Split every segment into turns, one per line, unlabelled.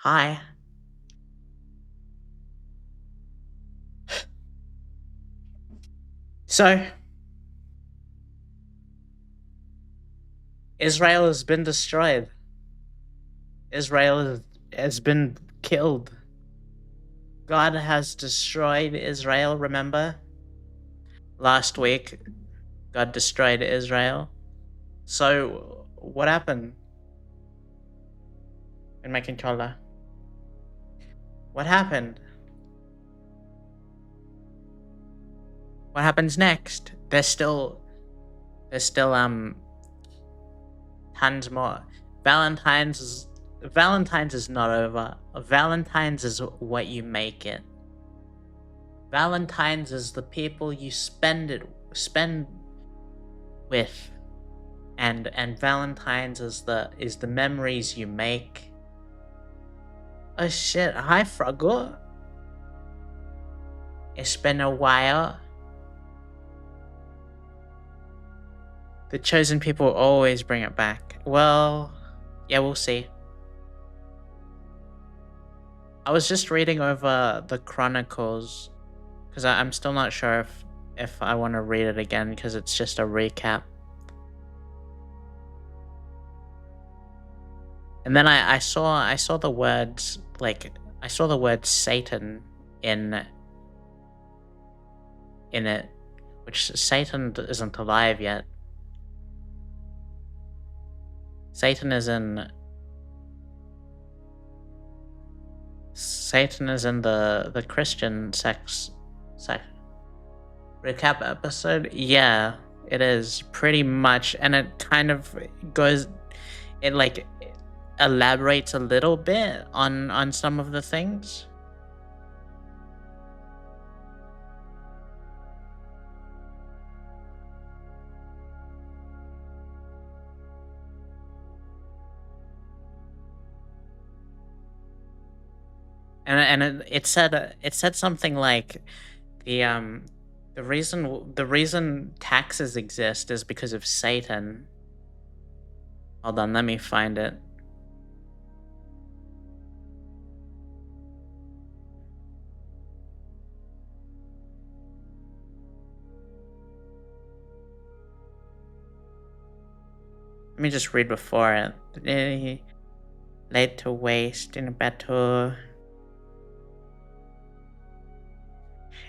Hi. So, Israel has been destroyed. Israel has been killed. God has destroyed Israel, remember? Last week, God destroyed Israel. So, what happened in my controller? What happened? What happens next? There's still tons more. Valentine's is not over. Valentine's is what you make it. Valentine's is the people you spend with, and Valentine's is the memories you make. Oh shit! Hi, Froggle. It's been a while. The chosen people always bring it back. Well, yeah, we'll see. I was just reading over the Chronicles because I'm still not sure if I want to read it again because it's just a recap. And then I saw the words I saw the word Satan in it, which Satan isn't alive yet. Satan is in the Christian sex recap episode. Yeah, it is pretty much, and it kind of goes it like elaborates a little bit on some of the things. And it said something like the reason taxes exist is because of Satan. Hold on, let me find it. Let me just read before it. Laid to waste in a battle.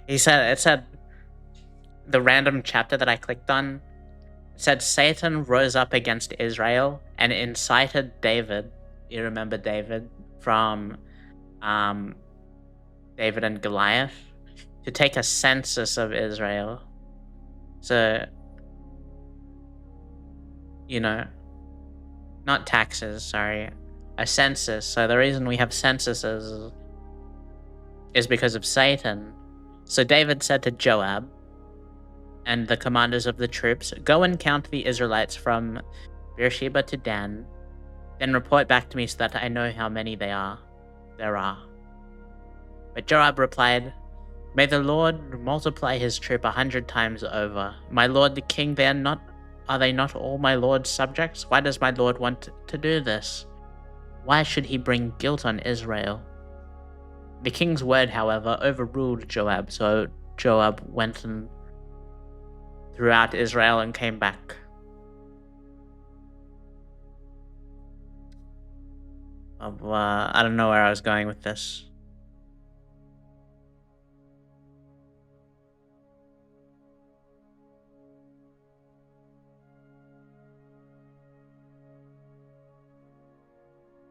It said the random chapter that I clicked on said Satan rose up against Israel and incited David. You remember David from David and Goliath to take a census of Israel. So, not taxes, sorry, a census. So the reason we have censuses is because of Satan. So David said to Joab and the commanders of the troops, "Go and count the Israelites from Beersheba to Dan, then report back to me so that I know how many there are. But Joab replied, "May the Lord multiply his troop 100 times over. My lord the king, are they not all my lord's subjects? Why does my lord want to do this? Why should he bring guilt on Israel?" The king's word, however, overruled Joab, so Joab went and threw out Israel and came back. I don't know where I was going with this.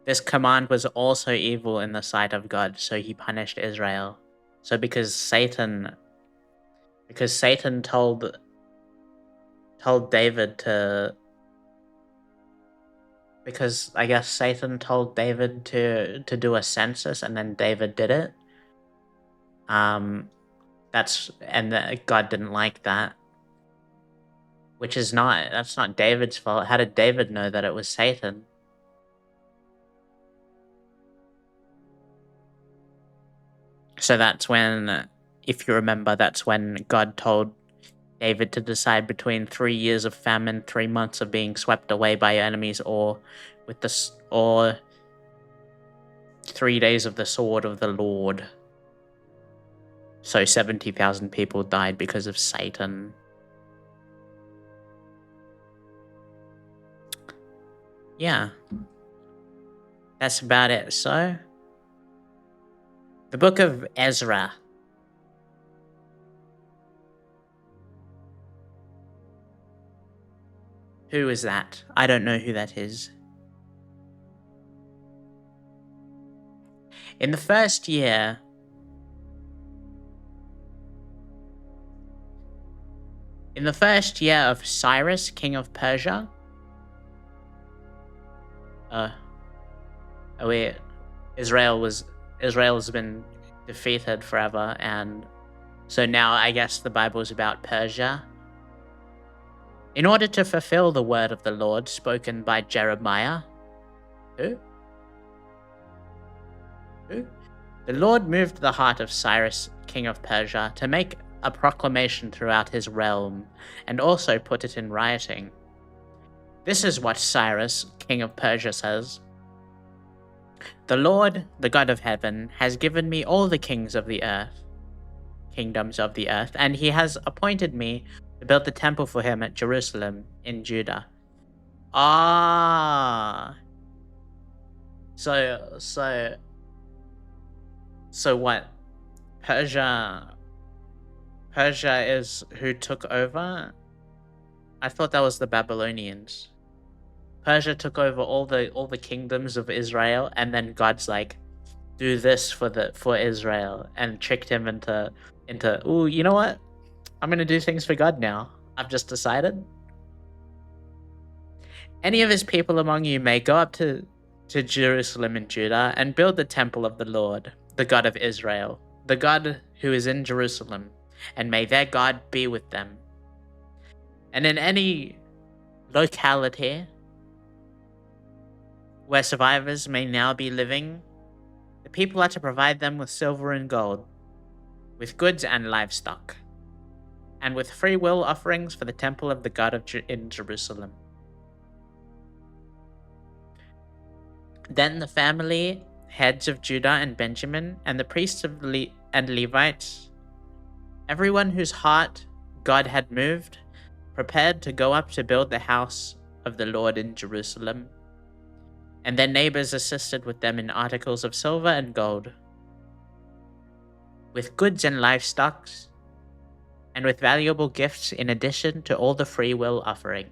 This command was also evil in the sight of God, so he punished Israel. So because Satan told David to, because I guess Satan told David to do a census and then David did it. God didn't like that. That's not David's fault. How did David know that it was Satan? So that's when, if you remember, that's when God told David to decide between 3 years of famine, 3 months of being swept away by your enemies, or 3 3 days of the sword of the Lord. So 70,000 people died because of Satan. Yeah. That's about it. So, the book of Ezra. Who is that? I don't know who that is. In the first year of Cyrus, king of Persia. Israel's been defeated forever, and so now I guess the Bible is about Persia. In order to fulfill the word of the Lord spoken by Jeremiah. Who? The Lord moved the heart of Cyrus, king of Persia, to make a proclamation throughout his realm, and also put it in writing. This is what Cyrus, king of Persia, says. The Lord, the God of heaven, has given me all the kingdoms of the earth, and he has appointed me to build the temple for him at Jerusalem in Judah. So what? Persia is who took over? I thought that was the Babylonians. Persia took over all the kingdoms of Israel, and then God's like, do this for Israel, and tricked him into ooh, you know what? I'm gonna do things for God now. I've just decided. Any of his people among you may go up to Jerusalem and Judah and build the temple of the Lord, the God of Israel, the God who is in Jerusalem, and may their God be with them. And in any locality where survivors may now be living, the people are to provide them with silver and gold, with goods and livestock, and with free will offerings for the temple of the God in Jerusalem. Then the family heads of Judah and Benjamin, and the priests and Levites, everyone whose heart God had moved, prepared to go up to build the house of the Lord in Jerusalem. And their neighbors assisted with them in articles of silver and gold, with goods and livestock, and with valuable gifts in addition to all the free will offering.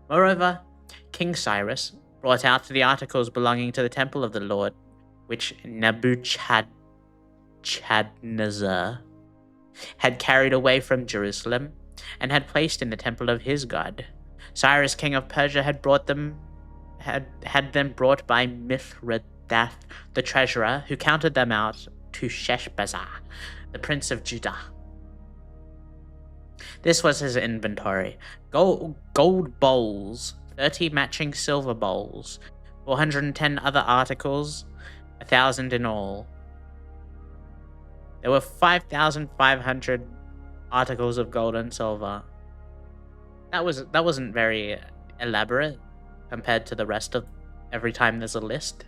Moreover, King Cyrus brought out the articles belonging to the temple of the Lord, which Nebuchadnezzar had carried away from Jerusalem and had placed in the temple of his God. Cyrus, king of Persia, had them brought by Mithredath, the treasurer, who counted them out to Sheshbazzar, the prince of Judah. This was his inventory: gold bowls, 30 matching silver bowls, 410 other articles, 1,000 in all. There were 5,500 articles of gold and silver. That wasn't very elaborate compared to the rest of every time there's a list.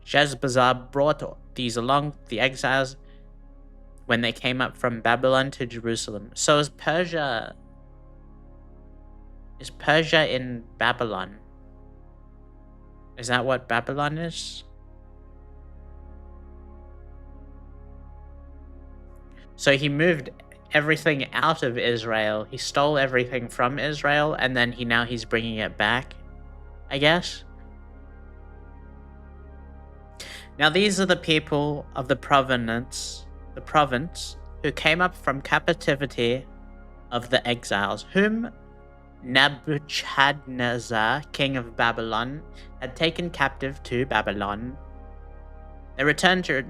Sheshbazzar brought these along the exiles when they came up from Babylon to Jerusalem. So is Persia in Babylon? Is that what Babylon is? So he moved everything out of Israel. He stole everything from Israel, and then he's bringing it back, I guess. Now these are the people of the province who came up from captivity of the exiles, whom Nebuchadnezzar, king of Babylon, had taken captive to Babylon. They returned to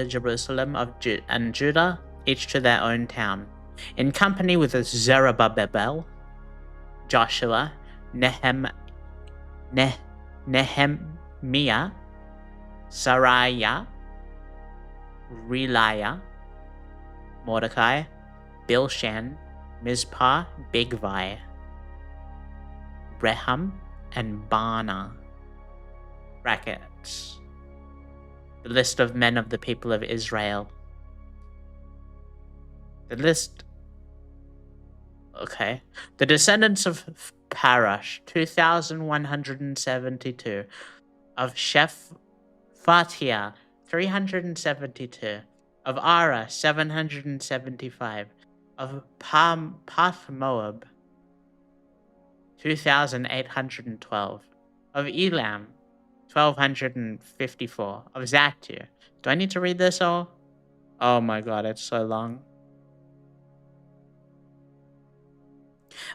Jerusalem and Judah, each to their own town, in company with Zerubbabel, Joshua, Nehemiah, Sariah, Reliah, Mordecai, Bilshan, Mizpah, Bigvai, Rehum, and Bana. Brackets. The list of men of the people of Israel. The list. Okay. The descendants of Parash, 2,172. Of Shephatiah, 372. Of Ara, 775. Of Path-Moab, 2,812. Of Elam, 1,254. Of Zatu. Do I need to read this all? Oh my god, it's so long.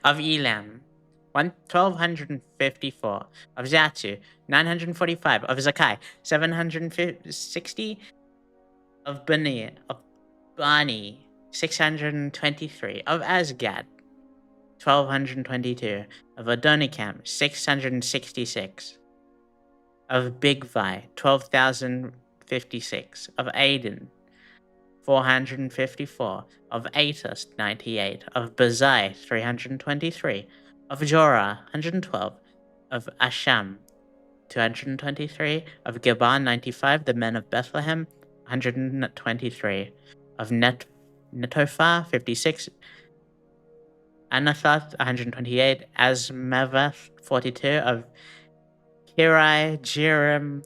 Of Elam, 1,254. Of Zatu, 945. Of Zakai, 760. Of Bani, 623. Of Azgad, 1,222. Of Adonikam, 666. Of Bigvai, 12,056. Of Aden, 454. Of Atus, 98. Of Bazai, 323. Of Jorah, 112. Of Asham, 223. Of Geban, 95. The men of Bethlehem, 123. Of Netophah, 56. Anathoth, 128. Asmaveth, 42. Of Kirai, Jearim,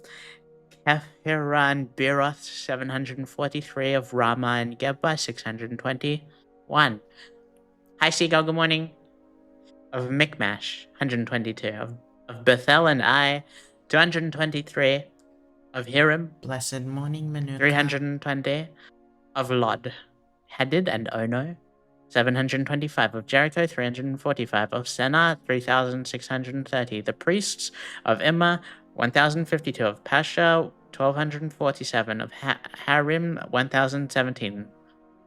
Kephiran, Beeroth, 743. Of Ramah and Geba, 621. Hi, Seagull, good morning. Of Michmash, 122. Of Bethel and Ai, 223. Of Hiram,
Blessed morning, Manuka.
320. Of Lod, Hadid and Ono, 725. Of Jericho, 345. Of Senah, 3,630. The priests of Immer, 1,052. Of Pasha, 1,247. Of Harim, 1,017.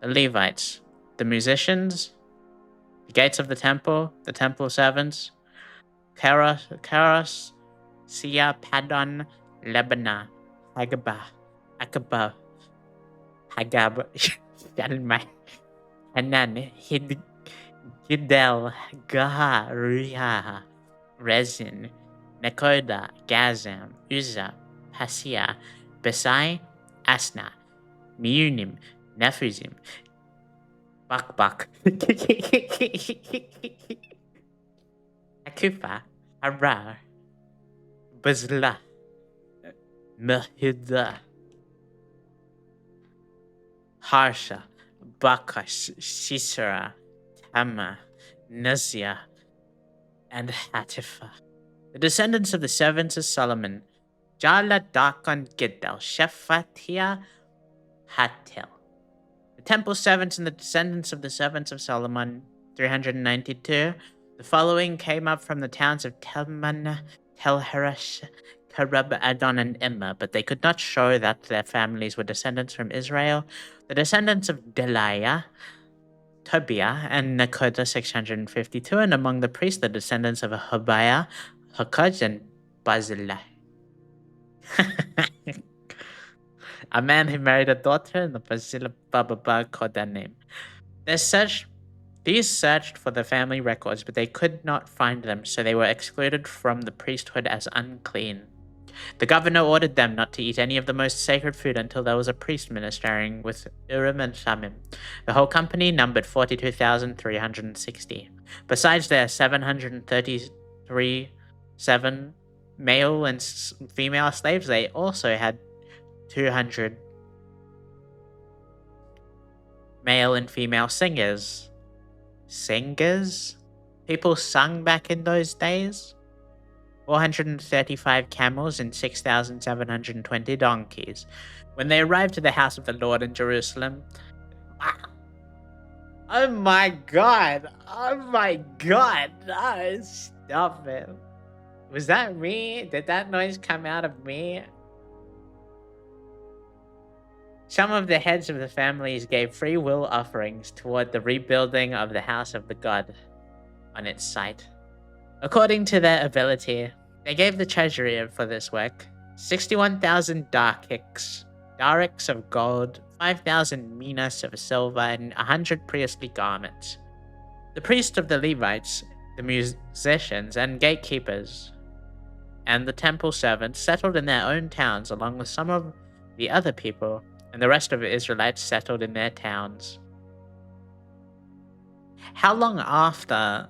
The Levites, the musicians, the gates of the temple servants, Karos, Sia, Padon, Lebanah, Akaba, Hagab, Shalmai, Hanan, Gidel, Gaha, Riha, Rezin, Nekoda, Gazam, Uzzah, Pasia, Besai, Asna, Meunim, Nephuzim, Bakbak, Akufa, Harar, Bazla, Mehida, Harsha, Bakash, Sisera, Tama, Nazia, and Hatifa. The descendants of the servants of Solomon, Jala, Dakon, Giddel, Shephatiah, Hatil. The temple servants and the descendants of the servants of Solomon, 392. The following came up from the towns of Telman, Telheresh, Karab, Adon, and Immer, but they could not show that their families were descendants from Israel. The descendants of Deliah, Tobiah, and Nekoda, 652, and among the priests, the descendants of Habiah, Hakaj, and Barzillai. A man who married a daughter in the Barzillai Bababa called that name. These searched for the family records, but they could not find them, so they were excluded from the priesthood as unclean. The governor ordered them not to eat any of the most sacred food until there was a priest ministering with Urim and Thummim. The whole company numbered 42,360. Besides their 733 male and female slaves, they also had 200 male and female singers. Singers? People sung back in those days? 435 camels and 6,720 donkeys. When they arrived to the house of the Lord in Jerusalem, oh my god! Oh, stop it. Was that me? Did that noise come out of me? Some of the heads of the families gave free will offerings toward the rebuilding of the house of the God on its site. According to their ability, they gave the treasury for this work 61,000 darics of gold, 5,000 minas of silver, and 100 priestly garments. The priests of the Levites, the musicians, and gatekeepers and the temple servants settled in their own towns along with some of the other people, and the rest of the Israelites settled in their towns. How long after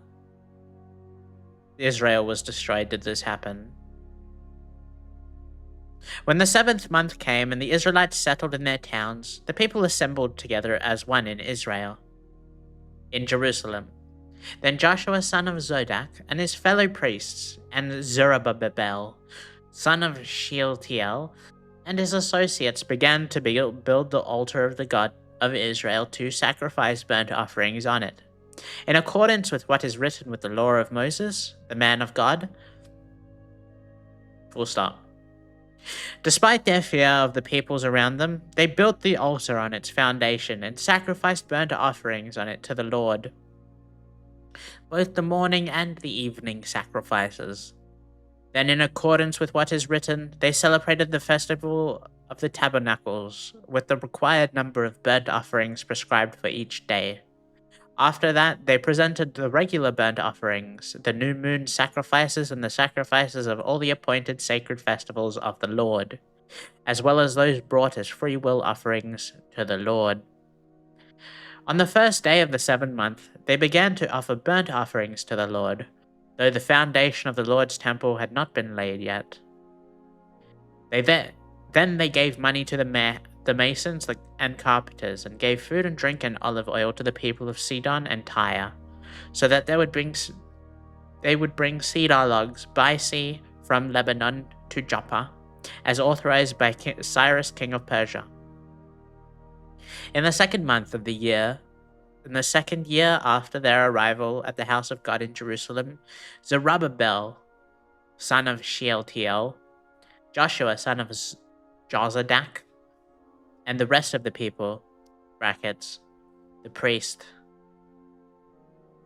Israel was destroyed did this happen? When the 7th month came and the Israelites settled in their towns, the people assembled together as one in Israel, in Jerusalem. Then Joshua son of Zodak and his fellow priests, and Zerubbabel son of Shealtiel, and his associates began to build the altar of the God of Israel to sacrifice burnt offerings on it, in accordance with what is written with the law of Moses, the man of God. Full stop. Despite their fear of the peoples around them, they built the altar on its foundation and sacrificed burnt offerings on it to the Lord, both the morning and the evening sacrifices. Then, in accordance with what is written, they celebrated the festival of the tabernacles with the required number of burnt offerings prescribed for each day. After that, they presented the regular burnt offerings, the new moon sacrifices, and the sacrifices of all the appointed sacred festivals of the Lord, as well as those brought as free will offerings to the Lord. On the first day of the 7th month, they began to offer burnt offerings to the Lord, though the foundation of the Lord's temple had not been laid yet. Then they gave money to the masons and carpenters, and gave food and drink and olive oil to the people of Sidon and Tyre, so that they would bring cedar logs by sea from Lebanon to Joppa, as authorized by Cyrus king of Persia. In the 2nd month of the year, in the 2nd year after their arrival at the house of God in Jerusalem, Zerubbabel, son of Shealtiel, Joshua, son of Jozadak, and the rest of the people, the priest,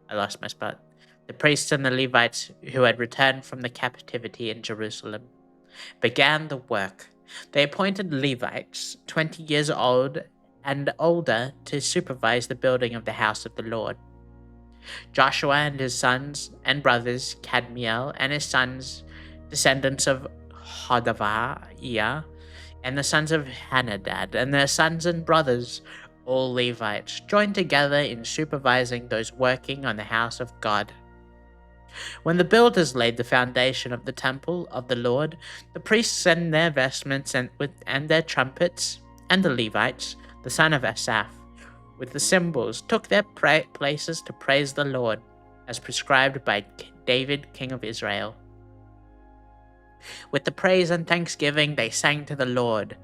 the priests and the Levites who had returned from the captivity in Jerusalem, began the work. They appointed Levites, 20 years old and older, to supervise the building of the house of the Lord. Joshua and his sons and brothers, Kadmiel and his sons, descendants of Hodaviah, and the sons of Hanadad and their sons and brothers, all Levites, joined together in supervising those working on the house of God. When the builders laid the foundation of the temple of the Lord, the priests in their vestments and their trumpets, and the Levites, the son of Asaph, with the cymbals, took their places to praise the Lord, as prescribed by David, king of Israel. With the praise and thanksgiving, they sang to the Lord,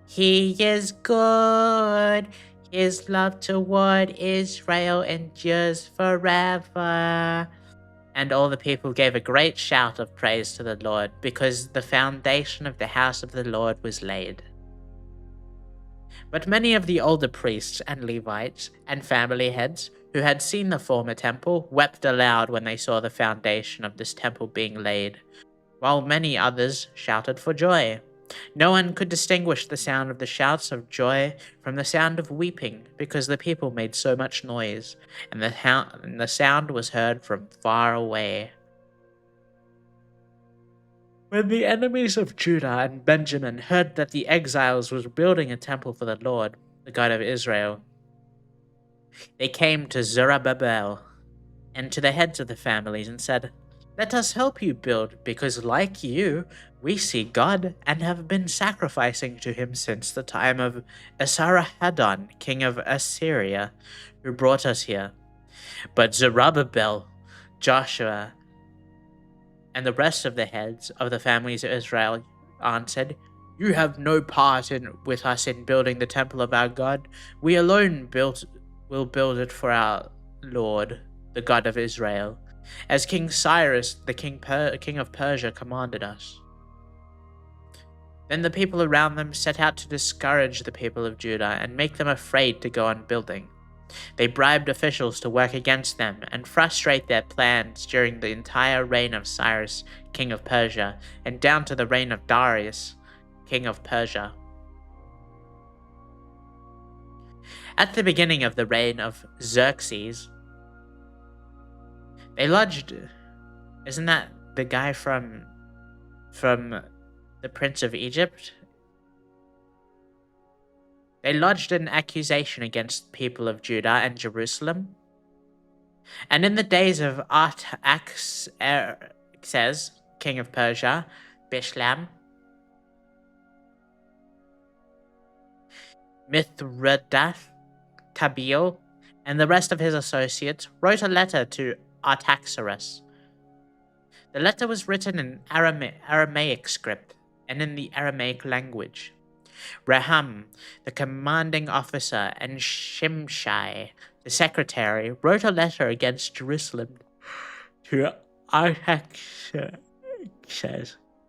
"He is good. His love toward Israel endures forever." And all the people gave a great shout of praise to the Lord, because the foundation of the house of the Lord was laid. But many of the older priests and Levites and family heads who had seen the former temple wept aloud when they saw the foundation of this temple being laid, while many others shouted for joy. No one could distinguish the sound of the shouts of joy from the sound of weeping, because the people made so much noise, and the sound was heard from far away. When the enemies of Judah and Benjamin heard that the exiles were building a temple for the Lord, the God of Israel, they came to Zerubbabel and to the heads of the families and said, "Let us help you build, because like you, we see God and have been sacrificing to him since the time of Esarhaddon, king of Assyria, who brought us here." But Zerubbabel, Joshua, and the rest of the heads of the families of Israel answered, "You have no part with us in building the temple of our God. We alone will build it for our Lord, the God of Israel, as King Cyrus, the king of Persia, commanded us." Then the people around them set out to discourage the people of Judah and make them afraid to go on building. They bribed officials to work against them and frustrate their plans during the entire reign of Cyrus, king of Persia, and down to the reign of Darius, king of Persia. At the beginning of the reign of Xerxes, they lodged... Isn't that the guy from from the Prince of Egypt. They lodged an accusation against the people of Judah and Jerusalem. And in the days of Artaxerxes, king of Persia, Bishlam, Mithridates, Tabeel, and the rest of his associates wrote a letter to Artaxerxes. The letter was written in Aramaic script and in the Aramaic language. Raham, the commanding officer, and Shimshai, the secretary, wrote a letter against Jerusalem to Artaxerxes,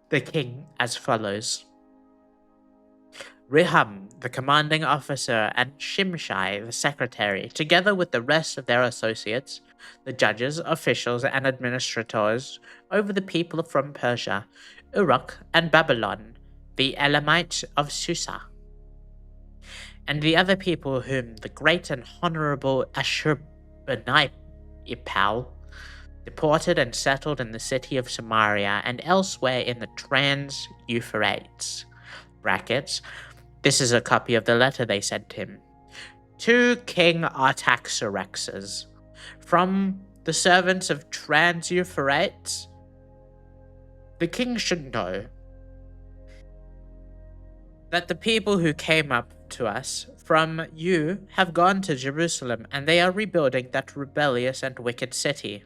the king, as follows. Raham, the commanding officer, and Shimshai, the secretary, together with the rest of their associates, the judges, officials, and administrators over the people from Persia, Uruk, and Babylon, the Elamites of Susa, and the other people whom the great and honorable Ashurbanipal deported and settled in the city of Samaria and elsewhere in the Trans-Euphrates. Brackets. This is a copy of the letter they sent him. To King Artaxerxes, from the servants of Trans-Euphrates, the king should know that the people who came up to us from you have gone to Jerusalem, and they are rebuilding that rebellious and wicked city.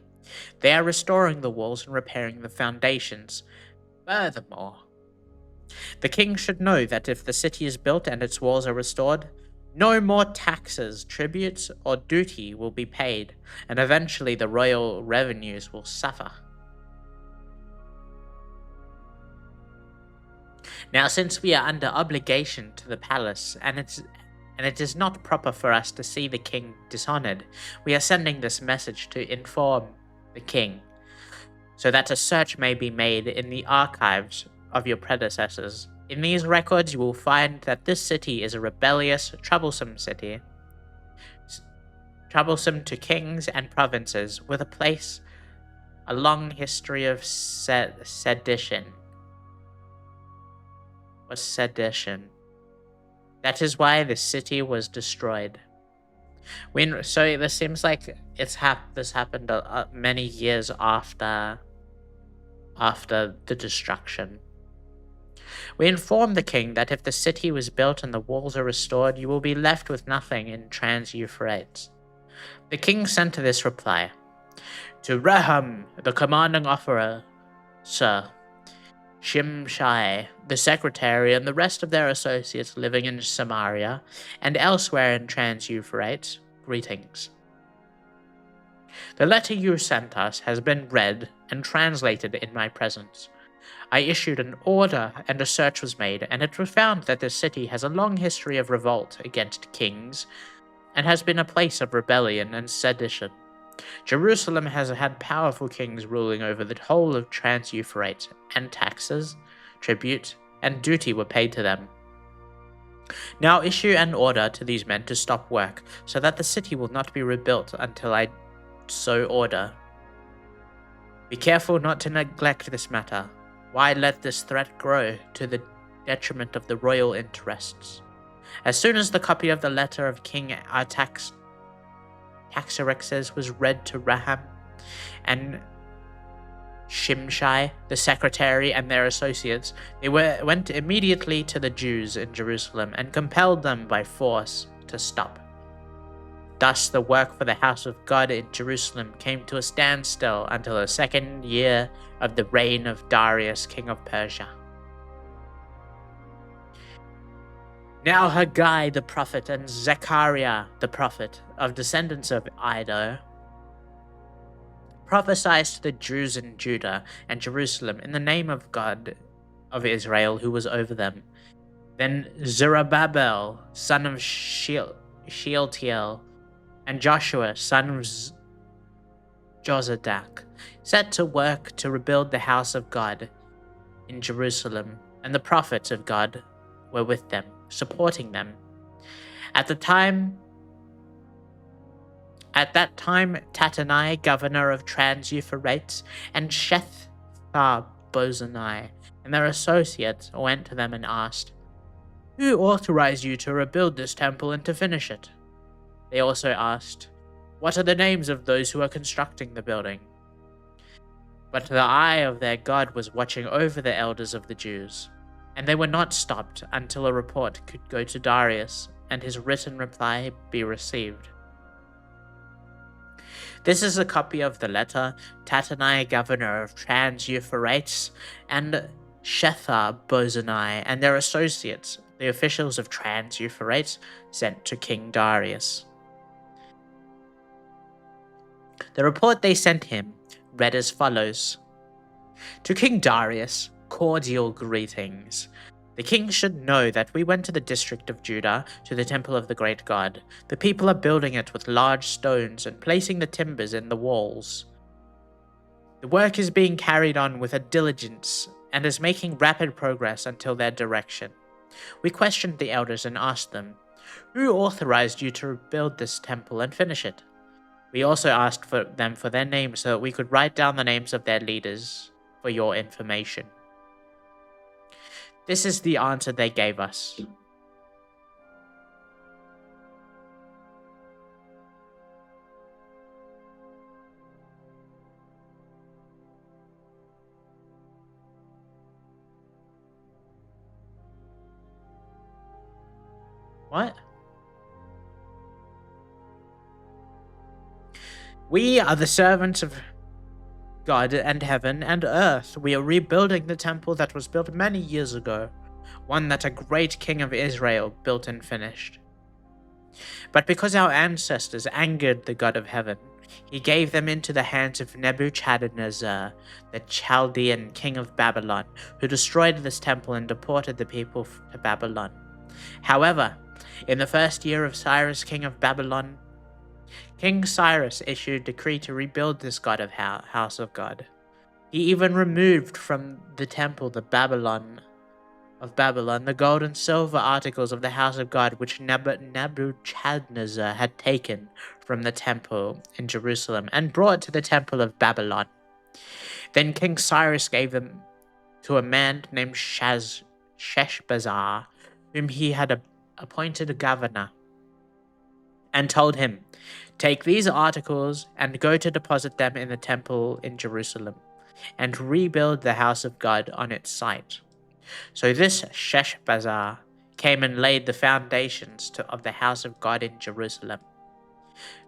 They are restoring the walls and repairing the foundations. Furthermore, the king should know that if the city is built and its walls are restored, no more taxes, tributes, or duty will be paid, and eventually the royal revenues will suffer. Now, since we are under obligation to the palace, and it is not proper for us to see the king dishonored, we are sending this message to inform the king, so that a search may be made in the archives of your predecessors. In these records, you will find that this city is a rebellious, troublesome city, troublesome to kings and provinces, with a long history of sedition. What's sedition? That is why the city was destroyed. So this seems like this happened many years after the destruction. We informed the king that if the city was built and the walls are restored, you will be left with nothing in Trans-Euphrates. The king sent this reply. To Raham, the commanding officer, Shimshai, the secretary, and the rest of their associates living in Samaria and elsewhere in Trans-Euphrates, greetings. The letter you sent us has been read and translated in my presence. I issued an order and a search was made, and it was found that this city has a long history of revolt against kings and has been a place of rebellion and sedition. Jerusalem has had powerful kings ruling over the whole of Trans-Euphrates, and taxes, tribute, and duty were paid to them. Now issue an order to these men to stop work, so that the city will not be rebuilt until I so order. Be careful not to neglect this matter. Why let this threat grow to the detriment of the royal interests? As soon as the copy of the letter of King Artaxerxes was read to Raham and Shimshai, the secretary, and their associates, they went immediately to the Jews in Jerusalem and compelled them by force to stop. Thus the work for the house of God in Jerusalem came to a standstill until the 2nd year of the reign of Darius, king of Persia. Now Haggai the prophet and Zechariah the prophet, of descendants of Iddo, prophesied to the Jews in Judah and Jerusalem in the name of God of Israel who was over them. Then Zerubbabel, son of Shealtiel, and Joshua, son of Jozadak, set to work to rebuild the house of God in Jerusalem, and the prophets of God were with them, supporting them. At that time, Tattenai, governor of Trans-Euphrates, and Shethar, Bozani and their associates went to them and asked, "Who authorized you to rebuild this temple and to finish it?" They also asked, "What are the names of those who are constructing the building?" But the eye of their God was watching over the elders of the Jews, and they were not stopped until a report could go to Darius and his written reply be received. This is a copy of the letter Tattenai, governor of Trans-Euphrates, and Shethar-Bozani and their associates, the officials of Trans-Euphrates, sent to King Darius. The report they sent him read as follows. To King Darius, cordial greetings. The king should know that we went to the district of Judah, to the temple of the great God. The people are building it with large stones and placing the timbers in the walls. The work is being carried on with a diligence and is making rapid progress until their direction. We questioned the elders and asked them, "Who authorized you to rebuild this temple and finish it?" We also asked them for their names so that we could write down the names of their leaders for your information. This is the answer they gave us. What? We are the servants of God and heaven and earth. We are rebuilding the temple that was built many years ago, one that a great king of Israel built and finished. But because our ancestors angered the God of heaven, he gave them into the hands of Nebuchadnezzar, the Chaldean king of Babylon, who destroyed this temple and deported the people to Babylon. However, in the first year of Cyrus, king of Babylon, King Cyrus issued a decree to rebuild this house of God. He even removed from the temple of Babylon the gold and silver articles of the house of God which Nebuchadnezzar had taken from the temple in Jerusalem and brought to the temple of Babylon. Then King Cyrus gave them to a man named Sheshbazzar, whom he had appointed a governor, and told him, "Take these articles and go to deposit them in the temple in Jerusalem, and rebuild the house of God on its site." So this Sheshbazzar came and laid the foundations of the house of God in Jerusalem.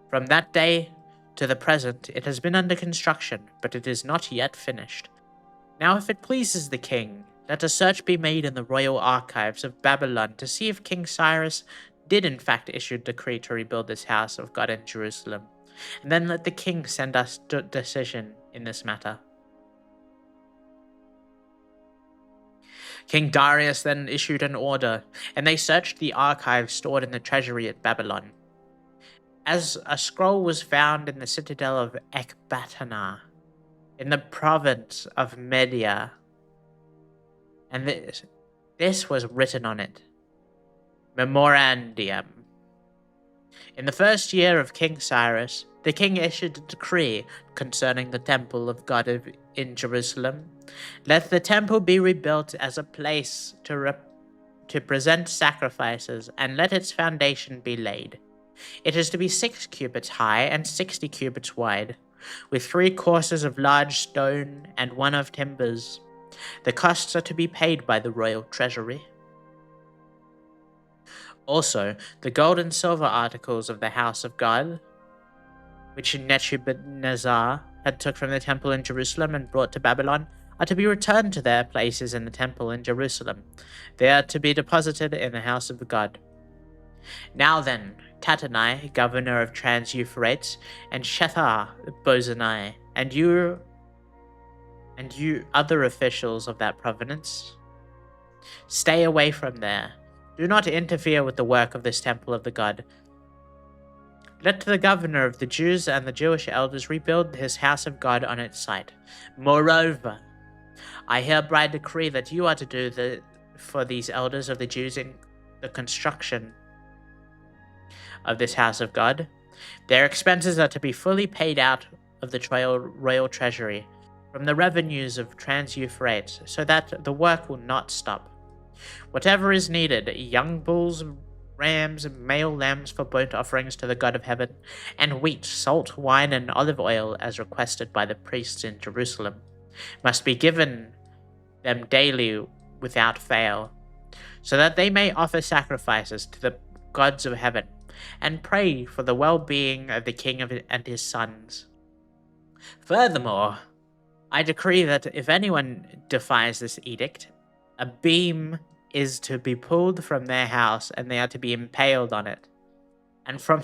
From that day to the present it has been under construction, but it is not yet finished. Now if it pleases the king, let a search be made in the royal archives of Babylon to see if King Cyrus did in fact issue a decree to rebuild this house of God in Jerusalem, and then let the king send us a decision in this matter. King Darius then issued an order, and they searched the archives stored in the treasury at Babylon. As a scroll was found in the citadel of Ecbatana, in the province of Media, and this was written on it. Memorandum. In the first year of King Cyrus, the king issued a decree concerning the temple of God in Jerusalem. Let the temple be rebuilt as a place to present sacrifices, and let its foundation be laid. It is to be 6 cubits high and 60 cubits wide, with 3 courses of large stone and 1 of timbers. The costs are to be paid by the royal treasury. Also, the gold and silver articles of the house of God, which Nebuchadnezzar had took from the temple in Jerusalem and brought to Babylon, are to be returned to their places in the temple in Jerusalem. They are to be deposited in the house of God. Now then, Tattenai, governor of Trans-Euphrates, and Shethar-Bozani, and you other officials of that province, stay away from there. Do not interfere with the work of this temple of the God. Let the governor of the Jews and the Jewish elders rebuild his house of God on its site. Moreover, I hereby decree that you are to do for these elders of the Jews in the construction of this house of God. Their expenses are to be fully paid out of the royal treasury, from the revenues of Trans-Euphrates, so that the work will not stop. Whatever is needed, young bulls, rams, male lambs for burnt offerings to the God of heaven, and wheat, salt, wine, and olive oil as requested by the priests in Jerusalem, must be given them daily without fail, so that they may offer sacrifices to the gods of heaven and pray for the well-being of the king and his sons. Furthermore, I decree that if anyone defies this edict, a beam is to be pulled from their house and they are to be impaled on it. And for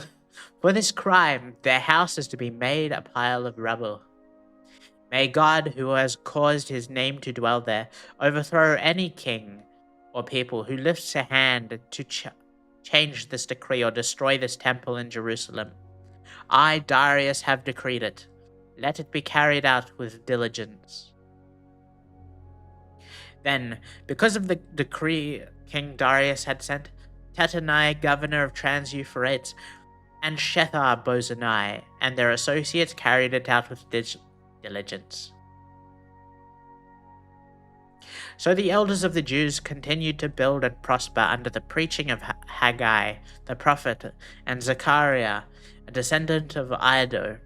this crime, their house is to be made a pile of rubble. May God, who has caused his name to dwell there, overthrow any king or people who lifts a hand to change this decree or destroy this temple in Jerusalem. I, Darius, have decreed it. Let it be carried out with diligence. Then, because of the decree King Darius had sent, Tattenai, governor of Trans-Euphrates, and Shethar-Bozenai and their associates carried it out with diligence. So the elders of the Jews continued to build and prosper under the preaching of Haggai, the prophet, and Zechariah, a descendant of Iddo.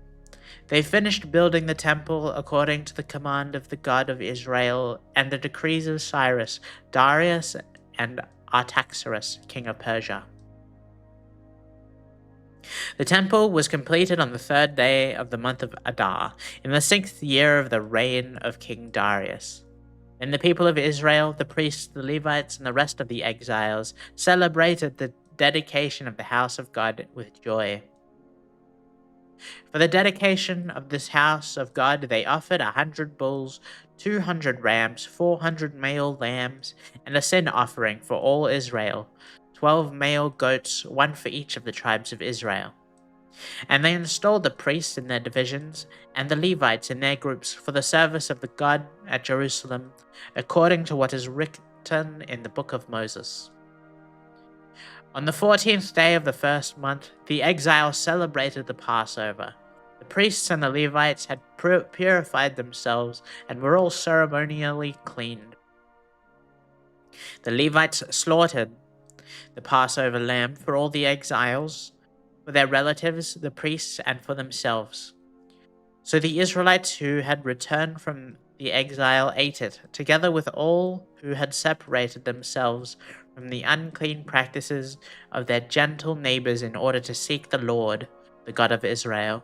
They finished building the temple according to the command of the God of Israel and the decrees of Cyrus, Darius, and Artaxerxes, king of Persia. The temple was completed on the 3rd day of the month of Adar, in the 6th year of the reign of King Darius. And the people of Israel, the priests, the Levites, and the rest of the exiles celebrated the dedication of the house of God with joy. For the dedication of this house of God, they offered 100 bulls, 200 rams, 400 male lambs, and a sin offering for all Israel, 12 male goats, one for each of the tribes of Israel. And they installed the priests in their divisions, and the Levites in their groups for the service of the God at Jerusalem, according to what is written in the book of Moses. On the 14th day of the 1st month, the exiles celebrated the Passover. The priests and the Levites had purified themselves and were all ceremonially cleaned. The Levites slaughtered the Passover lamb for all the exiles, for their relatives, the priests, and for themselves. So the Israelites who had returned from the exile ate it, together with all who had separated themselves from the unclean practices of their gentle neighbors in order to seek the Lord, the God of Israel.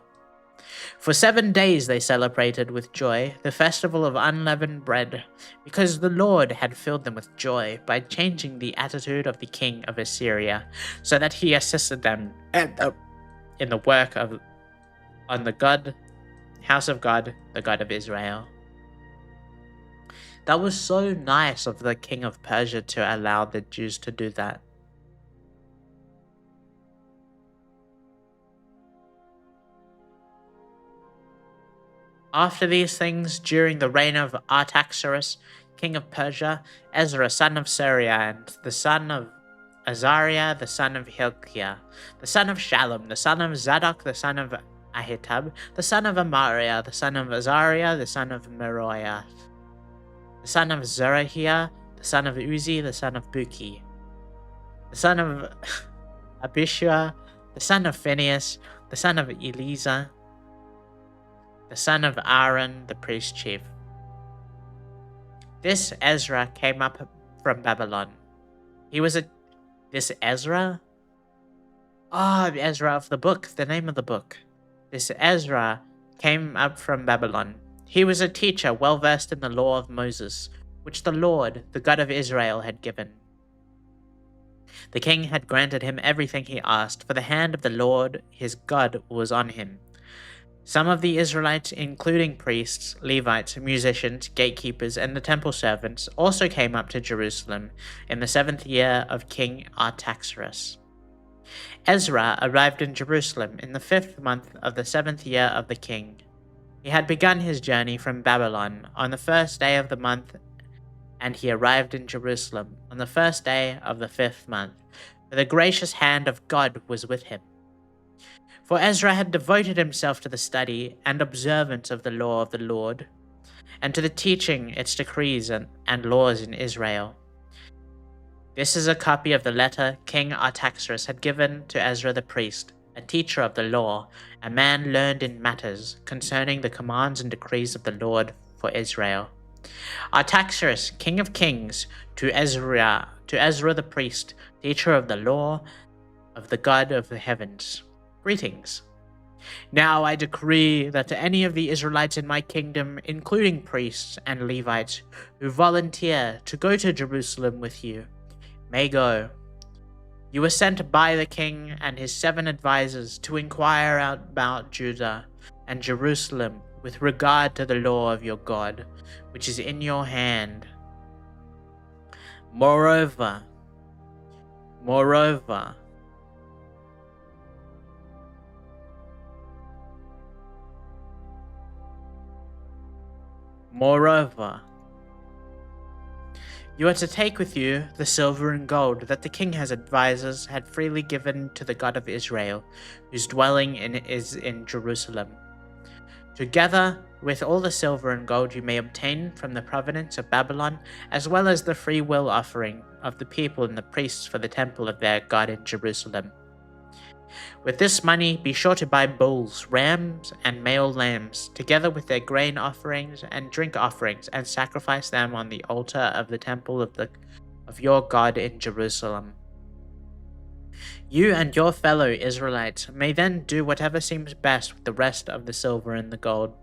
For 7 days they celebrated with joy the festival of unleavened bread, because the Lord had filled them with joy by changing the attitude of the king of Assyria, so that he assisted them in the work on the house of God, the God of Israel. That was so nice of the king of Persia to allow the Jews to do that. After these things, during the reign of Artaxerxes, king of Persia, Ezra, son of Syria, and the son of Azariah, the son of Hilkiah, the son of Shallum, the son of Zadok, the son of Ahitub, the son of Amariah, the son of Azariah, the son of Meroiah, the son of Zerahiah, the son of Uzi, the son of Buki, the son of Abishua, the son of Phinehas, the son of Eleazar, the son of Aaron, the priest chief. This Ezra came up from Babylon. This Ezra? Ezra of the book, the name of the book. This Ezra came up from Babylon. He was a teacher well versed in the law of Moses, which the Lord, the God of Israel, had given. The king had granted him everything he asked, for the hand of the Lord his God was on him. Some of the Israelites, including priests, Levites, musicians, gatekeepers, and the temple servants, also came up to Jerusalem in the 7th year of King Artaxerxes. Ezra arrived in Jerusalem in the 5th month of the 7th year of the king. He had begun his journey from Babylon on the 1st day of the month, and he arrived in Jerusalem on the 1st day of the 5th month, for the gracious hand of God was with him. For Ezra had devoted himself to the study and observance of the law of the Lord, and to the teaching its decrees and laws in Israel. This is a copy of the letter King Artaxerxes had given to Ezra the priest, a teacher of the law, a man learned in matters concerning the commands and decrees of the Lord for Israel. Artaxerxes, king of kings, to Ezra the priest, teacher of the law of the God of the heavens. Greetings. Now I decree that to any of the Israelites in my kingdom, including priests and Levites, who volunteer to go to Jerusalem with you, may go. You were sent by the king and his 7 advisers to inquire about Judah and Jerusalem with regard to the law of your God, which is in your hand. Moreover, you are to take with you the silver and gold that the king has advisers had freely given to the God of Israel, whose dwelling is in Jerusalem. Together with all the silver and gold you may obtain from the province of Babylon, as well as the free will offering of the people and the priests for the temple of their God in Jerusalem. With this money be sure to buy bulls, rams, and male lambs, together with their grain offerings and drink offerings, and sacrifice them on the altar of the temple of your God in Jerusalem. You and your fellow Israelites may then do whatever seems best with the rest of the silver and the gold,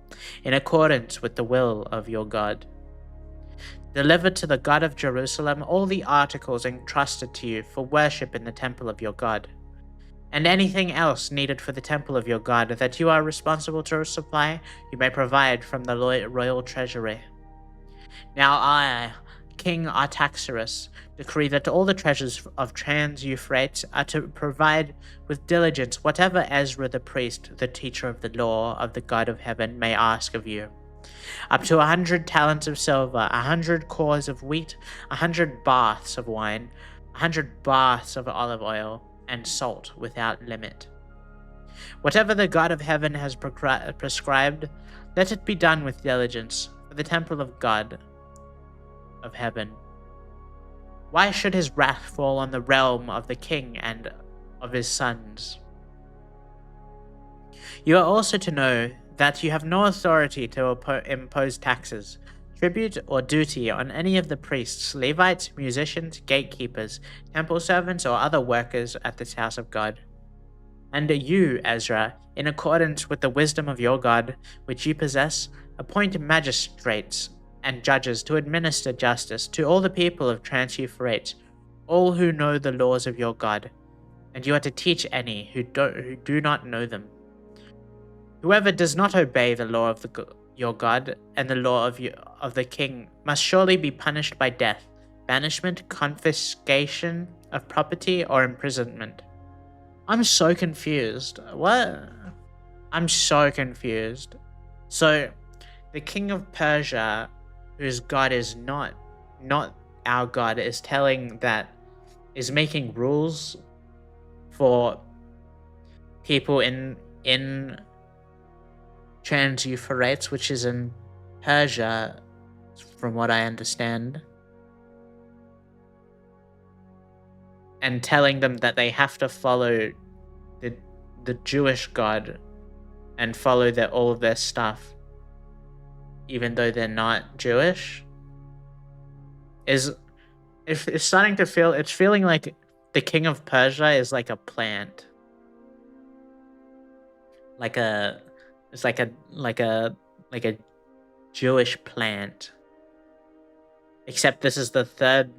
in accordance with the will of your God. Deliver to the God of Jerusalem all the articles entrusted to you for worship in the temple of your God, and anything else needed for the temple of your God that you are responsible to supply, you may provide from the royal treasury. Now I, King Artaxerxes, decree that all the treasures of Trans-Euphrates are to provide with diligence whatever Ezra the priest, the teacher of the law of the God of heaven, may ask of you. Up to 100 talents of silver, 100 cores of wheat, 100 baths of wine, 100 baths of olive oil, and salt without limit. Whatever the God of heaven has prescribed, let it be done with diligence for the temple of God of heaven. Why should his wrath fall on the realm of the king and of his sons? You are also to know that you have no authority to impose taxes, tribute, or duty on any of the priests, Levites, musicians, gatekeepers, temple servants, or other workers at this house of God. And you, Ezra, in accordance with the wisdom of your God, which you possess, appoint magistrates and judges to administer justice to all the people of Trans-Euphrates, all who know the laws of your God, and you are to teach any who do not know them. Whoever does not obey the law of your God and the law of the king must surely be punished by death, banishment, confiscation of property, or imprisonment. I'm so confused. What? I'm so confused. So, the king of Persia, whose God is not our God, is making rules for people in Trans-Euphrates, which is in Persia, from what I understand, and telling them that they have to follow the Jewish God and follow all of their stuff, even though they're not Jewish. It's starting to feel, it's feeling like the king of Persia is like a plant, it's like a Jewish plant. Except this is the third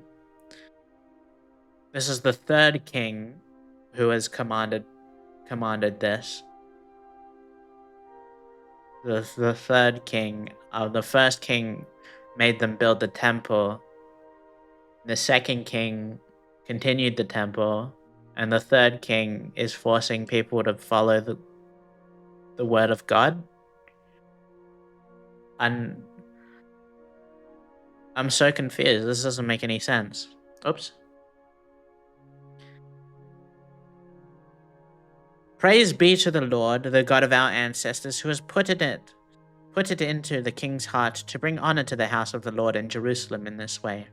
king who has commanded this. The third king, the first king made them build the temple. The second king continued the temple, and the third king is forcing people to follow the word of God. And I'm so confused. This doesn't make any sense. Oops. Praise be to the Lord, the God of our ancestors, who has put in it put it into the king's heart to bring honor to the house of the Lord in Jerusalem in this way,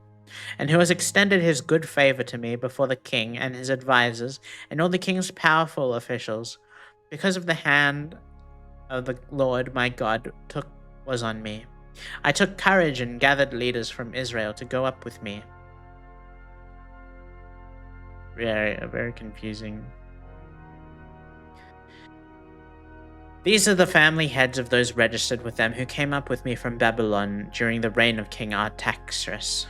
and who has extended his good favor to me before the king and his advisers and all the king's powerful officials, because of the hand of the Lord my God was on me. I took courage and gathered leaders from Israel to go up with me. Very confusing. These are the family heads of those registered with them who came up with me from Babylon during the reign of King Artaxerxes.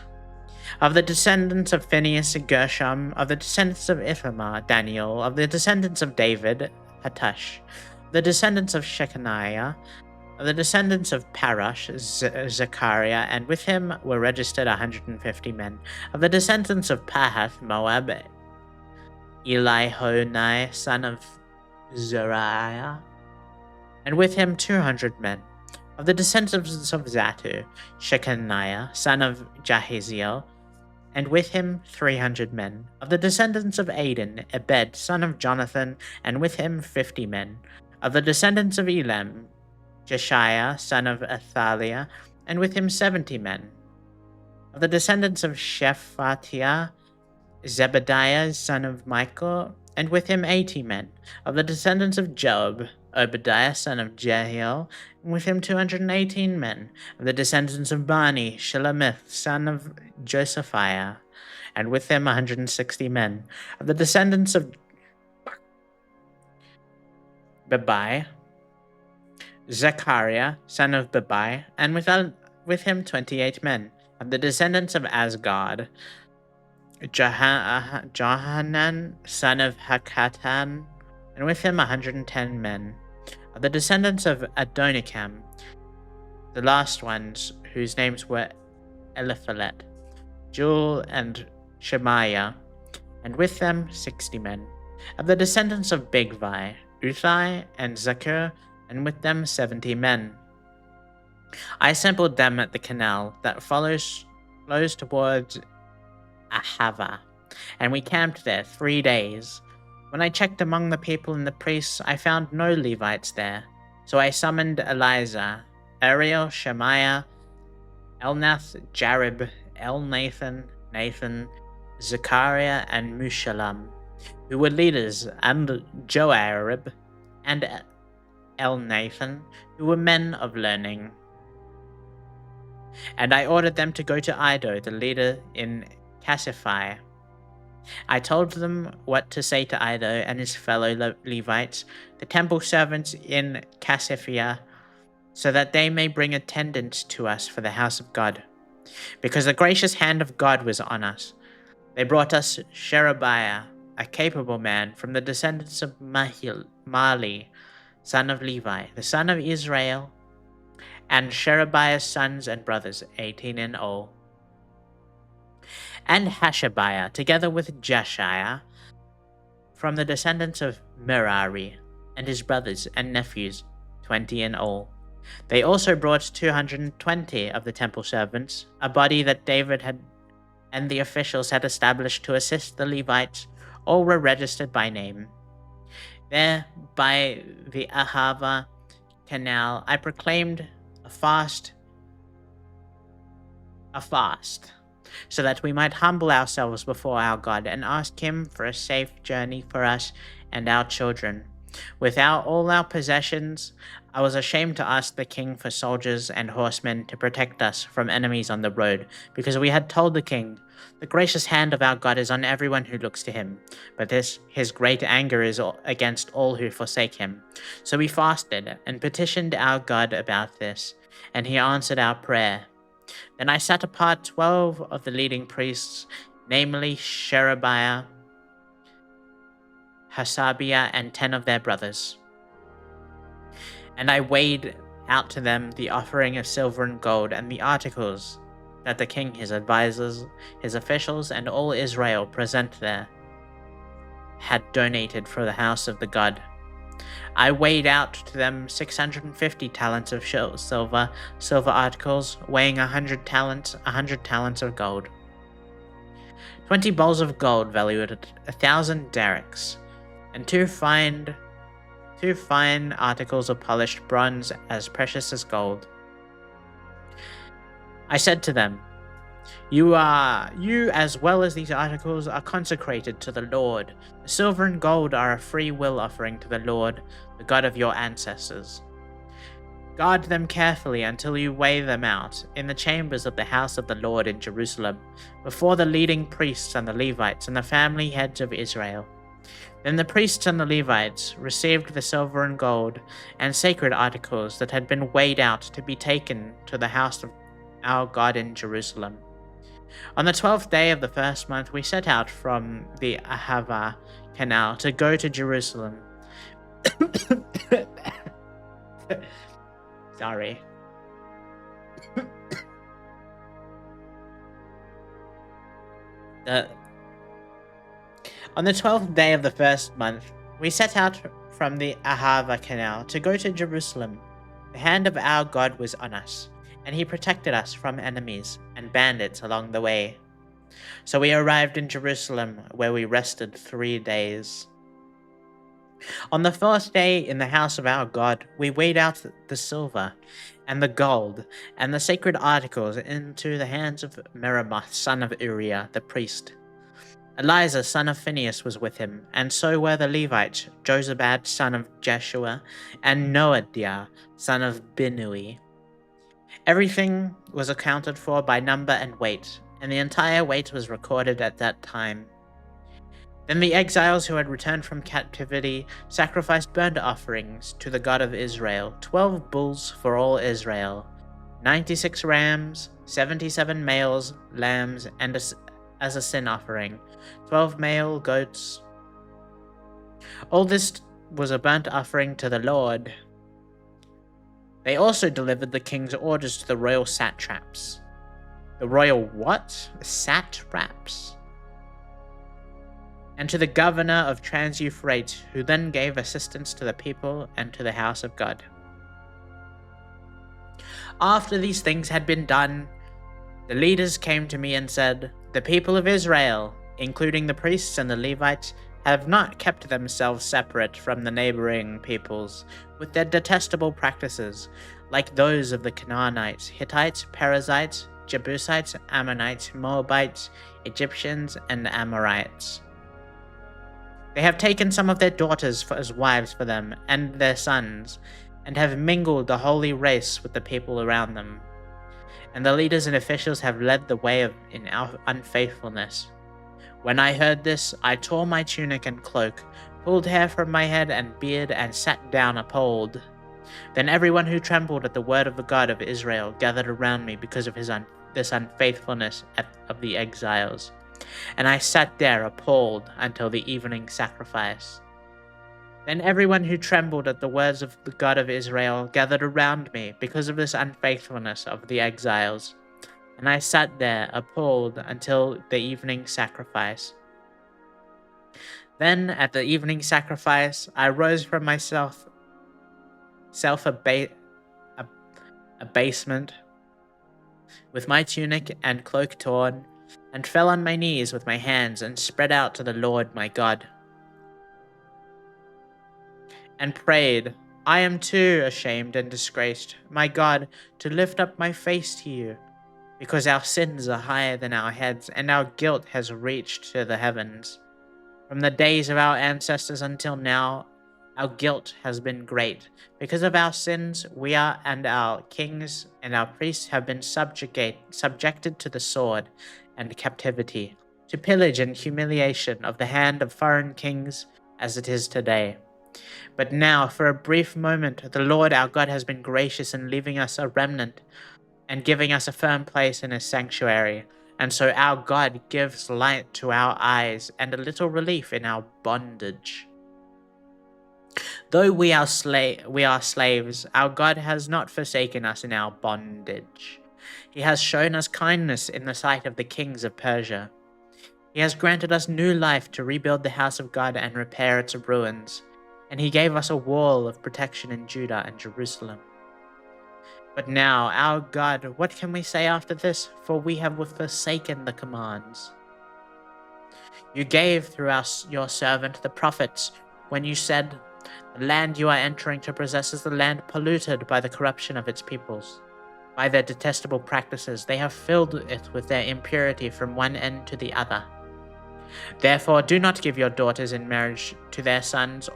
Of the descendants of Phinehas, Gershom; of the descendants of Ithamar, Daniel; of the descendants of David, Hattush; of the descendants of Shechaniah; of the descendants of Parash, Zechariah, and with him were registered 150 men. Of the descendants of Pahath, Moab, Elihonai, son of Zariah, and with him 200 men. Of the descendants of Zatu, Shechaniah, son of Jahaziel, and with him 300 men. Of the descendants of Aden, Ebed, son of Jonathan, and with him 50 men. Of the descendants of Elam, Jeshiah, son of Athaliah, and with him 70 men. Of the descendants of Shephatiah, Zebediah, son of Michael, and with him 80 men. Of the descendants of Job, Obadiah, son of Jehiel, and with him 218 men. Of the descendants of Bani, Shelemith, son of Josephiah, and with him 160 men. Of the descendants of Bebai, Zechariah, son of Bebai, and with him 28 men. Of the descendants of Asgard, Johanan, son of Hakatan, and with him 110 men. Of the descendants of Adonikam, the last ones, whose names were Eliphalet, Joel, and Shemaiah, and with them 60 men. Of the descendants of Bigvai, Uthai, and Zakur, and with them 70 men. I assembled them at the canal that flows towards Ahava, and we camped there 3 days. When I checked among the people and the priests, I found no Levites there. So I summoned Eliza, Ariel, Shemaiah, Elnath, Jarib, Elnathan, Nathan, Zechariah, and Mushallam, who were leaders, and Joarib and Elnathan, who were men of learning. And I ordered them to go to Iddo, the leader in Cassiphi. I told them what to say to Iddo and his fellow Levites, the temple servants in Cassiphia, so that they may bring attendants to us for the house of God, because the gracious hand of God was on us. They brought us Sherebiah, a capable man from the descendants of Mali, son of Levi, the son of Israel, and Sherebiah's sons and brothers, 18 in all. And Hashabiah, together with Jeshiah, from the descendants of Merari, and his brothers and nephews, 20 in all. They also brought 220 of the temple servants, a body that David and the officials had established to assist the Levites. All were registered by name. There, by the Ahava canal, I proclaimed a fast, so that we might humble ourselves before our God and ask him for a safe journey for us and our children. Without all our possessions, I was ashamed to ask the king for soldiers and horsemen to protect us from enemies on the road, because we had told the king, "The gracious hand of our God is on everyone who looks to him, but his great anger is against all who forsake him." So we fasted and petitioned our God about this, and he answered our prayer. Then I set apart 12 of the leading priests, namely Sherebiah, Hasabiah, and 10 of their brothers. And I weighed out to them the offering of silver and gold and the articles that the king, his advisers, his officials, and all Israel present there had donated for the house of the God. I weighed out to them 650 talents of silver articles, weighing 100 talents of gold. 20 bowls of gold valued at 1,000 derricks, and 2 fine 2 fine articles of polished bronze as precious as gold. I said to them, You as well as these articles are consecrated to the Lord. The silver and gold are a free will offering to the Lord, the God of your ancestors. Guard them carefully until you weigh them out in the chambers of the house of the Lord in Jerusalem, before the leading priests and the Levites and the family heads of Israel. Then the priests and the Levites received the silver and gold and sacred articles that had been weighed out to be taken to the house of our God in Jerusalem. On the 12th day of the first month, we set out from the Ahava Canal to go to Jerusalem. Sorry. On the 12th day of the first month, we set out from the Ahava Canal to go to Jerusalem. The hand of our God was on us, and he protected us from enemies and bandits along the way. So we arrived in Jerusalem, where we rested 3 days. On the 4th day in the house of our God, we weighed out the silver and the gold and the sacred articles into the hands of Meremoth, son of Uriah, the priest. Eliza, son of Phinehas, was with him, and so were the Levites, Jozabad, son of Jeshua, and Noadiah, son of Binnui. Everything was accounted for by number and weight, and the entire weight was recorded at that time. Then the exiles who had returned from captivity sacrificed burnt offerings to the God of Israel, 12 bulls for all Israel, 96 rams, 77 males, lambs, and as a sin offering, 12 male goats. All this was a burnt offering to the Lord. They also delivered the king's orders to the royal satraps. The royal what? Satraps? And to the governor of Trans-Euphrates, who then gave assistance to the people and to the house of God. After these things had been done, the leaders came to me and said, The people of Israel, including the priests and the Levites, have not kept themselves separate from the neighboring peoples with their detestable practices, like those of the Canaanites, Hittites, Perizzites, Jebusites, Ammonites, Moabites, Egyptians, and Amorites. They have taken some of their daughters as wives for them and their sons, and have mingled the holy race with the people around them. And the leaders and officials have led the way in our unfaithfulness. When I heard this, I tore my tunic and cloak, pulled hair from my head and beard, and sat down appalled. Then everyone who trembled at the word of the God of Israel gathered around me because of this unfaithfulness of the exiles. And I sat there appalled until the evening sacrifice. Then everyone who trembled at the words of the God of Israel gathered around me because of this unfaithfulness of the exiles. And I sat there appalled until the evening sacrifice. Then at the evening sacrifice, I rose from my self-abasement with my tunic and cloak torn, and fell on my knees with my hands and spread out to the Lord my God, and prayed, I am too ashamed and disgraced, my God, to lift up my face to you, because our sins are higher than our heads, and our guilt has reached to the heavens. From the days of our ancestors until now, our guilt has been great. Because of our sins, we are and our kings and our priests have been subjected to the sword and captivity, to pillage and humiliation of the hand of foreign kings, as it is today. But now, for a brief moment, the Lord our God has been gracious in leaving us a remnant and giving us a firm place in his sanctuary. And so our God gives light to our eyes and a little relief in our bondage. Though we are slaves, our God has not forsaken us in our bondage. He has shown us kindness in the sight of the kings of Persia. He has granted us new life to rebuild the house of God and repair its ruins, and he gave us a wall of protection in Judah and Jerusalem. But now, our God, what can we say after this? For we have forsaken the commands you gave through your servant the prophets, when you said, The land you are entering to possess is the land polluted by the corruption of its peoples. By their detestable practices, they have filled it with their impurity from one end to the other. Therefore, do not give your daughters in marriage to their sons,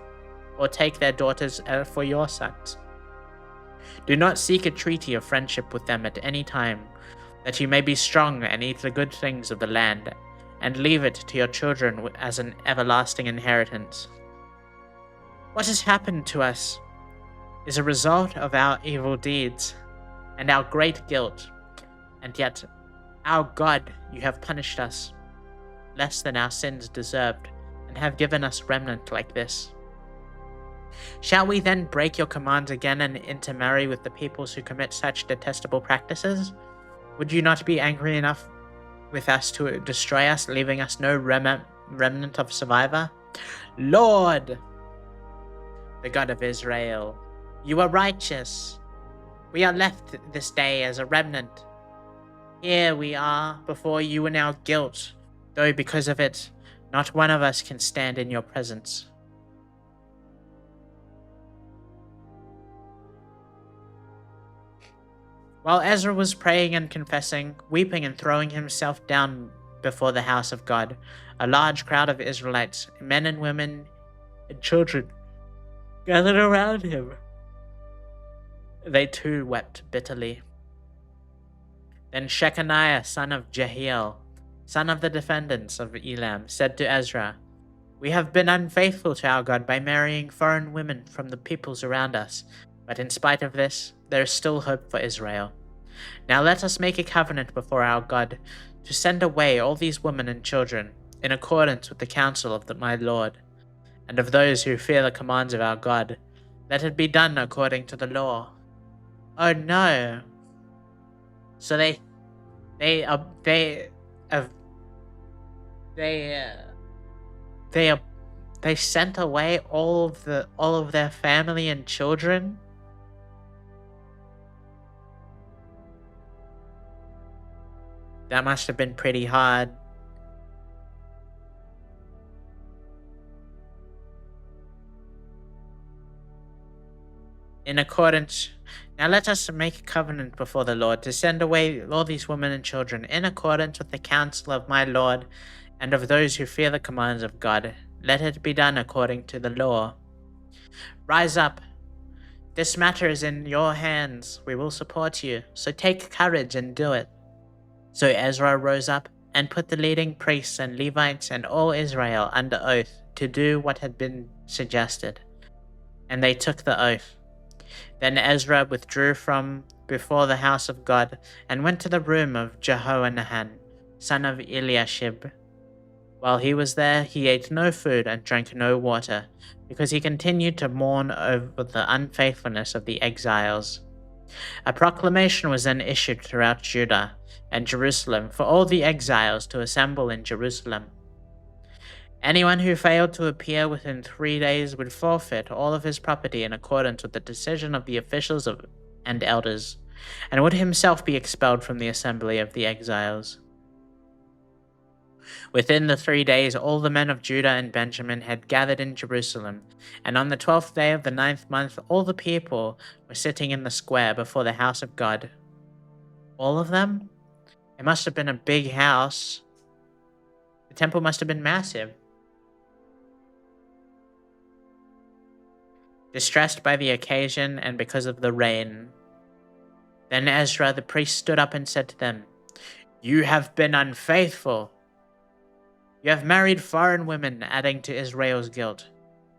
or take their daughters for your sons. Do not seek a treaty of friendship with them at any time, that you may be strong and eat the good things of the land, and leave it to your children as an everlasting inheritance. What has happened to us is a result of our evil deeds and our great guilt, and yet, our God, you have punished us less than our sins deserved, and have given us remnant like this. Shall we then break your commands again and intermarry with the peoples who commit such detestable practices? Would you not be angry enough with us to destroy us, leaving us no remnant of survivor? Lord, the God of Israel, you are righteous. We are left this day as a remnant. Here we are before you in our guilt, though because of it, not one of us can stand in your presence. While Ezra was praying and confessing, weeping and throwing himself down before the house of God, a large crowd of Israelites, men and women and children, gathered around him. They too wept bitterly. Then Shechaniah, son of Jehiel, son of the defendants of Elam, said to Ezra, "We have been unfaithful to our God by marrying foreign women from the peoples around us, but in spite of this, there is still hope for Israel. Now let us make a covenant before our God to send away all these women and children, in accordance with the counsel of my Lord, and of those who fear the commands of our God. Let it be done according to the law." Oh no! So they sent away all of their family and children. That must have been pretty hard. Now let us make a covenant before the Lord to send away all these women and children in accordance with the counsel of my Lord and of those who fear the commands of God. Let it be done according to the law. Rise up. This matter is in your hands. We will support you. So take courage and do it. So Ezra rose up and put the leading priests and Levites and all Israel under oath to do what had been suggested. And they took the oath. Then Ezra withdrew from before the house of God and went to the room of Jehohanan, son of Eliashib. While he was there, he ate no food and drank no water, because he continued to mourn over the unfaithfulness of the exiles. A proclamation was then issued throughout Judah and Jerusalem for all the exiles to assemble in Jerusalem. Anyone who failed to appear within 3 days would forfeit all of his property in accordance with the decision of the officials and elders, and would himself be expelled from the assembly of the exiles. Within the 3 days, all the men of Judah and Benjamin had gathered in Jerusalem, and on the 12th day of the 9th month, all the people were sitting in the square before the house of God. All of them? It must have been a big house. The temple must have been massive. Distressed by the occasion and because of the rain. Then Ezra the priest stood up and said to them, "You have been unfaithful. You have married foreign women, adding to Israel's guilt.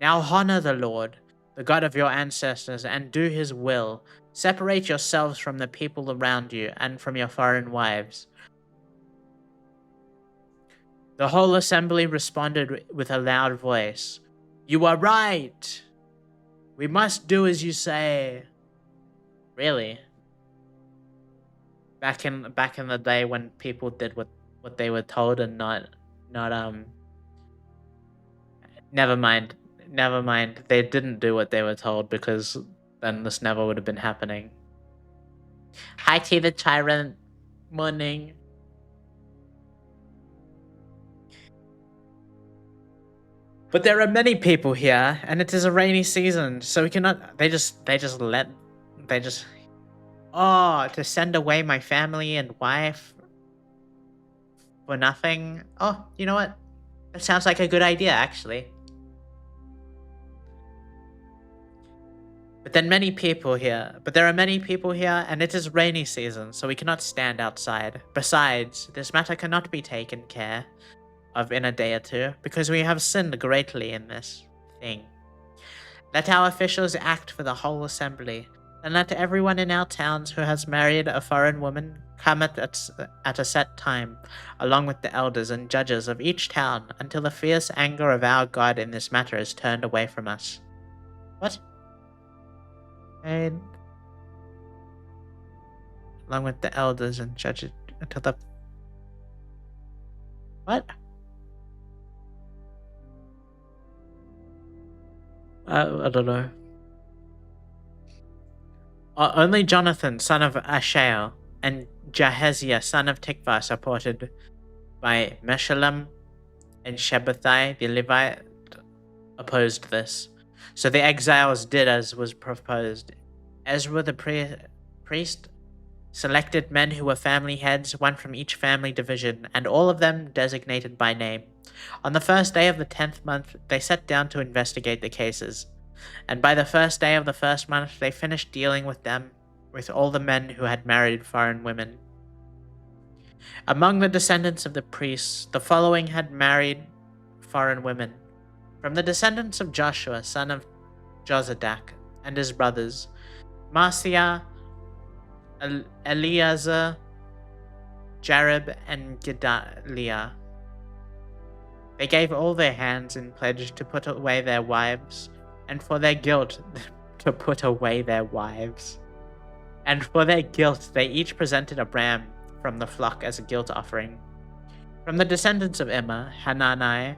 Now honor the Lord, the God of your ancestors, and do his will. Separate yourselves from the people around you and from your foreign wives." The whole assembly responded with a loud voice, "You are right. We must do as you say." Really? Back in the day when people did what they were told and not never mind. They didn't do what they were told, because then this never would have been happening. Hi T the Tyrant. Morning. But there are many people here, and it is a rainy season, so we cannot. Oh, to send away my family and wife for nothing. Oh, you know what? That sounds like a good idea, actually. But there are many people here, and it is rainy season, so we cannot stand outside. Besides, this matter cannot be taken care of in a day or two, because we have sinned greatly in this thing. Let our officials act for the whole assembly, and let everyone in our towns who has married a foreign woman come at a set time, along with the elders and judges of each town, until the fierce anger of our God in this matter is turned away from us. What? And along with the elders and judges until the... What? I don't know. Only Jonathan, son of Ashael, and Jahaziah, son of Tikvah, supported by Meshullam and Shabbathai, the Levite, opposed this. So the exiles did as was proposed. Ezra the priest selected men who were family heads, one from each family division, and all of them designated by name. On the first day of the 10th month, they sat down to investigate the cases, and by the first day of the first month, they finished dealing with all the men who had married foreign women. Among the descendants of the priests, the following had married foreign women. From the descendants of Joshua, son of Jozadak, and his brothers, Marciah, Eleazar, Jarib, and Gedaliah. They gave all their hands in pledge to put away their wives, and for their guilt to put away their wives. And for their guilt they each presented a ram from the flock as a guilt offering. From the descendants of Emma, Hanani,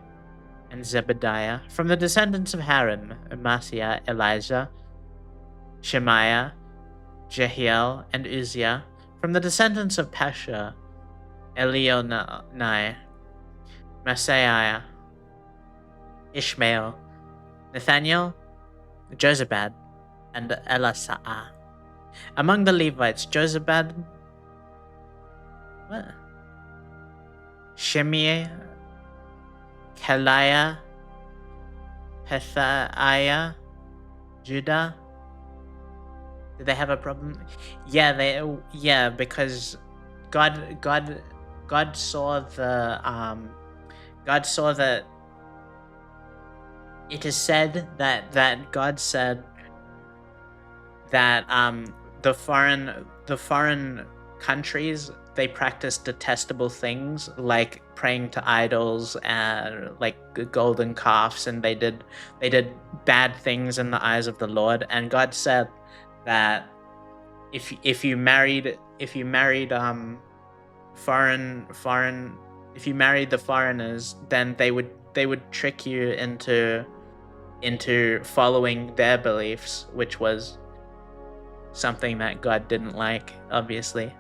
and Zebediah. From the descendants of Haran, Amasiah, Elijah, Shemaiah, Jehiel, and Uzziah. From the descendants of Pashur, Elionai, Messiah, Ishmael, Nathaniel, Jozabad, and Elasah. Among the Levites, Jozabad, Shimei, Keliah, Pethahiah, Judah. Did they have a problem? Yeah, because God saw that it is said that God said that the foreign countries, they practiced detestable things like praying to idols and like golden calves, and they did bad things in the eyes of the Lord. And God said that if you married the foreigners, then they would trick you into following their beliefs, which was something that God didn't like, obviously,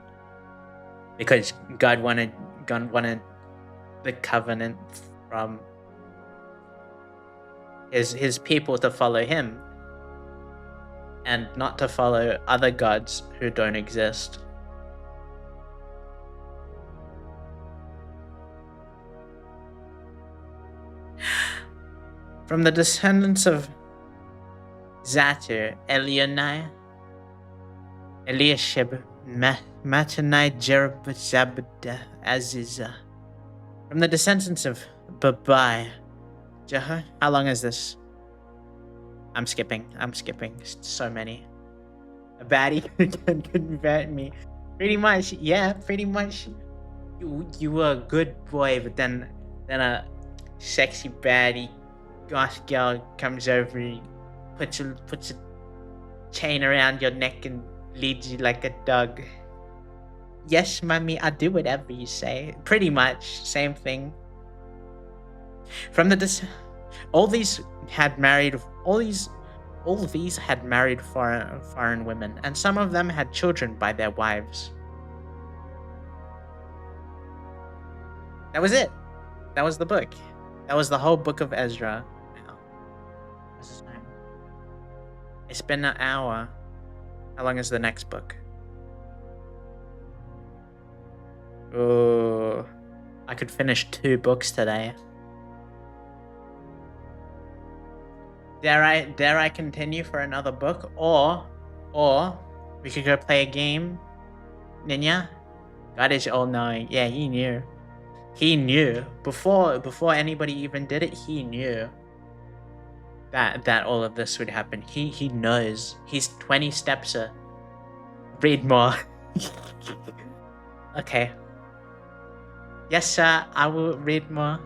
because God wanted the covenant from his people to follow him and not to follow other gods who don't exist. From the descendants of Zatu, Elionai, Eliashib, Mattanai, Jerub, Zabad, Aziza. From the descendants of Babai, how long is this? I'm skipping. So many. A baddie can convert me. Pretty much, yeah, pretty much. You were a good boy, but then a sexy baddie goth girl comes over, puts a chain around your neck and leads you like a dog. Yes, mommy, I'll do whatever you say. Pretty much, same thing. From the all these had married foreign women, and some of them had children by their wives. That was it. That was the book. That was the whole book of Ezra. It's been an hour. How long is the next book? Oh, I could finish 2 books today. Dare I continue for another book? Or we could go play a game. Ninja? God is all-knowing. Yeah, he knew. He knew. Before anybody even did it, he knew that all of this would happen. He knows. He's 20 steps. Read more. Okay. Yes, sir, I will read more.